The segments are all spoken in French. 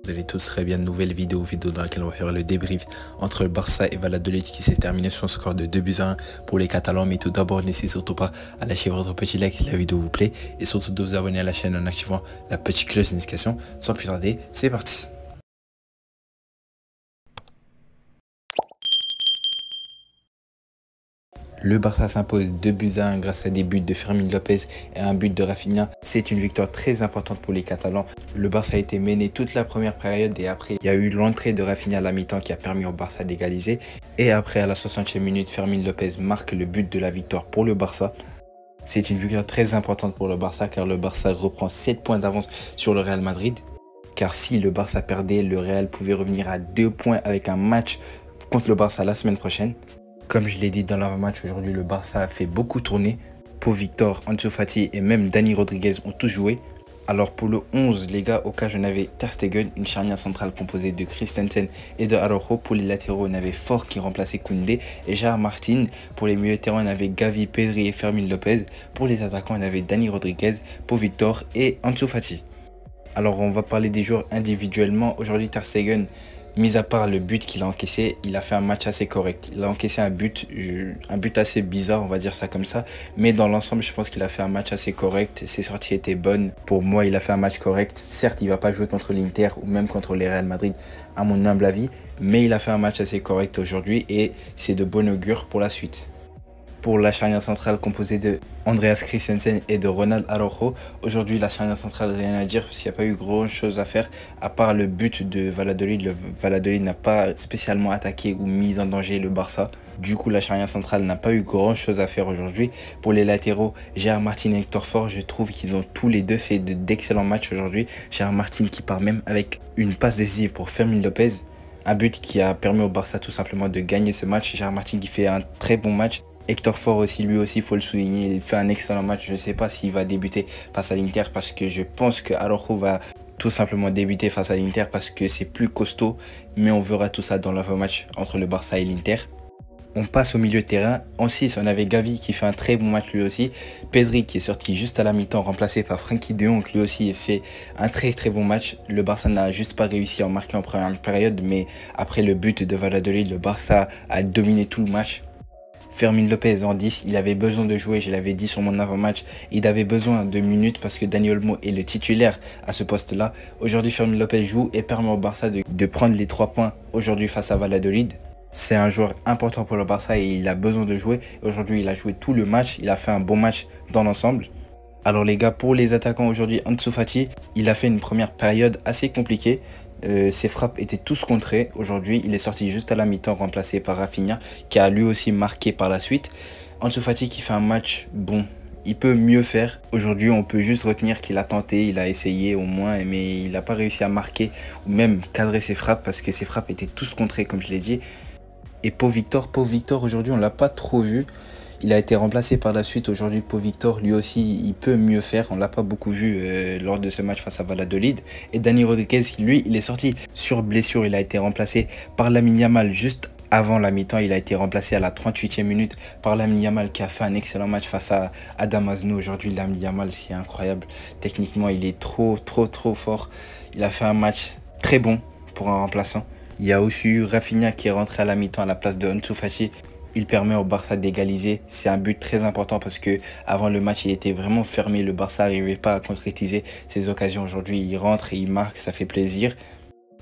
Vous allez tous très bien, nouvelle vidéo dans laquelle on va faire le débrief entre le Barça et Valladolid qui s'est terminé sur un score de 2-1 pour les Catalans. Mais tout d'abord, n'hésitez surtout pas à lâcher votre petit like si la vidéo vous plaît et surtout de vous abonner à la chaîne en activant la petite cloche de notification. Sans plus tarder, c'est parti. Le Barça s'impose 2-1 grâce à des buts de Fermín López et un but de Rafinha. C'est une victoire très importante pour les Catalans. Le Barça a été mené toute la première période et après il y a eu l'entrée de Rafinha à la mi-temps qui a permis au Barça d'égaliser. Et après à la 60e minute, Fermín López marque le but de la victoire pour le Barça. C'est une victoire très importante pour le Barça car le Barça reprend 7 points d'avance sur le Real Madrid. Car si le Barça perdait, le Real pouvait revenir à 2 points avec un match contre le Barça la semaine prochaine. Comme je l'ai dit dans l'avant-match, aujourd'hui le Barça a fait beaucoup tourner. Pau Victor, Ansu Fati et même Dani Rodriguez ont tous joué. Alors pour le 11, les gars, au cas on avait Ter Stegen, une charnière centrale composée de Christensen et de Araujo. Pour les latéraux, on avait Fort qui remplaçait Koundé et Gerard Martin. Pour les milieux de terrain, on avait Gavi, Pedri et Fermín López. Pour les attaquants, on avait Dani Rodriguez, Pau Victor et Ansu Fati. Alors on va parler des joueurs individuellement. Aujourd'hui, Ter Stegen, mis à part le but qu'il a encaissé, il a fait un match assez correct. Il a encaissé un but assez bizarre, on va dire ça comme ça. Mais dans l'ensemble, je pense qu'il a fait un match assez correct. Ses sorties étaient bonnes. Pour moi, il a fait un match correct. Certes, il ne va pas jouer contre l'Inter ou même contre les Real Madrid, à mon humble avis. Mais il a fait un match assez correct aujourd'hui et c'est de bon augure pour la suite. Pour la charnière centrale composée de Andreas Christensen et de Ronald Araujo. Aujourd'hui, la charnière centrale, rien à dire parce qu'il n'y a pas eu grand chose à faire. À part le but de Valladolid, le Valladolid n'a pas spécialement attaqué ou mis en danger le Barça. Du coup, la charnière centrale n'a pas eu grand chose à faire aujourd'hui. Pour les latéraux, Gerard Martin et Hector Fort, je trouve qu'ils ont tous les deux fait d'excellents matchs aujourd'hui. Gerard Martin qui part même avec une passe décisive pour Fermín López. Un but qui a permis au Barça tout simplement de gagner ce match. Gerard Martin qui fait un très bon match. Hector Fort aussi, lui aussi, il faut le souligner, il fait un excellent match. Je ne sais pas s'il va débuter face à l'Inter parce que je pense que Araujo va tout simplement débuter face à l'Inter parce que c'est plus costaud. Mais on verra tout ça dans l'avant-match entre le Barça et l'Inter. On passe au milieu de terrain. En 6, on avait Gavi qui fait un très bon match lui aussi. Pedri qui est sorti juste à la mi-temps, remplacé par Frenkie de Jong, lui aussi fait un très bon match. Le Barça n'a juste pas réussi à en marquer en première période, mais après le but de Valladolid, le Barça a dominé tout le match. Fermín López en 10, il avait besoin de jouer, je l'avais dit sur mon avant-match, il avait besoin de minutes parce que Dani Olmo est le titulaire à ce poste-là. Aujourd'hui, Fermín López joue et permet au Barça de prendre les 3 points aujourd'hui face à Valladolid. C'est un joueur important pour le Barça et il a besoin de jouer. Aujourd'hui, il a joué tout le match, il a fait un bon match dans l'ensemble. Alors les gars, pour les attaquants aujourd'hui, Ansu Fati, il a fait une première période assez compliquée. Ses frappes étaient tous contrées. Aujourd'hui, il est sorti juste à la mi-temps, remplacé par Rafinha, qui a lui aussi marqué par la suite. Ansu Fati qui fait un match bon. Il peut mieux faire. Aujourd'hui, on peut juste retenir qu'il a tenté, il a essayé au moins, mais il n'a pas réussi à marquer ou même cadrer ses frappes parce que ses frappes étaient tous contrées, comme je l'ai dit. Et Pau Victor aujourd'hui, on ne l'a pas trop vu. Il a été remplacé par la suite. Aujourd'hui, Pau Victor, lui aussi, il peut mieux faire. On ne l'a pas beaucoup vu lors de ce match face à Valladolid. Et Dani Rodriguez, lui, il est sorti sur blessure. Il a été remplacé par Lamine Yamal juste avant la mi-temps. Il a été remplacé à la 38e minute par Lamine Yamal qui a fait un excellent match face à Adam Aznou. Aujourd'hui, Lamine Yamal, c'est incroyable. Techniquement, il est trop fort. Il a fait un match très bon pour un remplaçant. Il y a aussi eu Rafinha qui est rentré à la mi-temps à la place de Ansu Fati. Il permet au Barça d'égaliser. C'est un but très important parce que avant le match, il était vraiment fermé. Le Barça n'arrivait pas à concrétiser ses occasions. Aujourd'hui, il rentre et il marque, ça fait plaisir.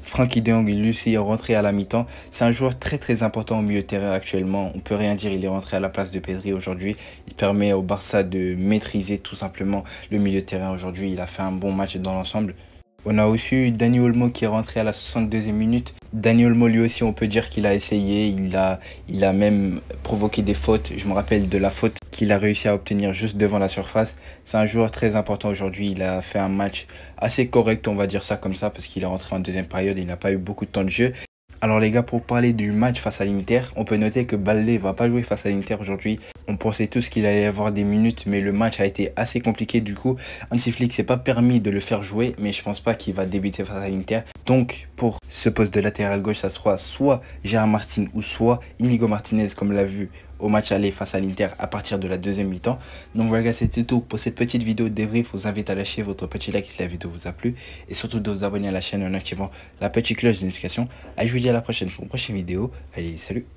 Frenkie de Jong, lui aussi, est rentré à la mi-temps. C'est un joueur très important au milieu de terrain actuellement. On peut rien dire, il est rentré à la place de Pedri aujourd'hui. Il permet au Barça de maîtriser tout simplement le milieu de terrain aujourd'hui. Il a fait un bon match dans l'ensemble. On a aussi eu Dani Olmo qui est rentré à la 62e minute. Dani Olmo, lui aussi, on peut dire qu'il a essayé. Il a même provoqué des fautes. Je me rappelle de la faute qu'il a réussi à obtenir juste devant la surface. C'est un joueur très important aujourd'hui. Il a fait un match assez correct, on va dire ça comme ça, parce qu'il est rentré en deuxième période. Il n'a pas eu beaucoup de temps de jeu. Alors les gars, pour parler du match face à l'Inter, on peut noter que Balde ne va pas jouer face à l'Inter aujourd'hui. On pensait tous qu'il allait avoir des minutes, mais le match a été assez compliqué. Du coup, Hansi Flick s'est pas permis de le faire jouer, mais je pense pas qu'il va débuter face à l'Inter. Donc, pour ce poste de latéral gauche, ça sera soit Gerard Martin ou soit Inigo Martinez, comme l'a vu au match aller face à l'Inter à partir de la deuxième mi-temps. Donc voilà, c'était tout pour cette petite vidéo de débrief. Je vous invite à lâcher votre petit like si la vidéo vous a plu et surtout de vous abonner à la chaîne en activant la petite cloche de notification. Allez, je vous dis à la prochaine pour une prochaine vidéo. Allez, salut!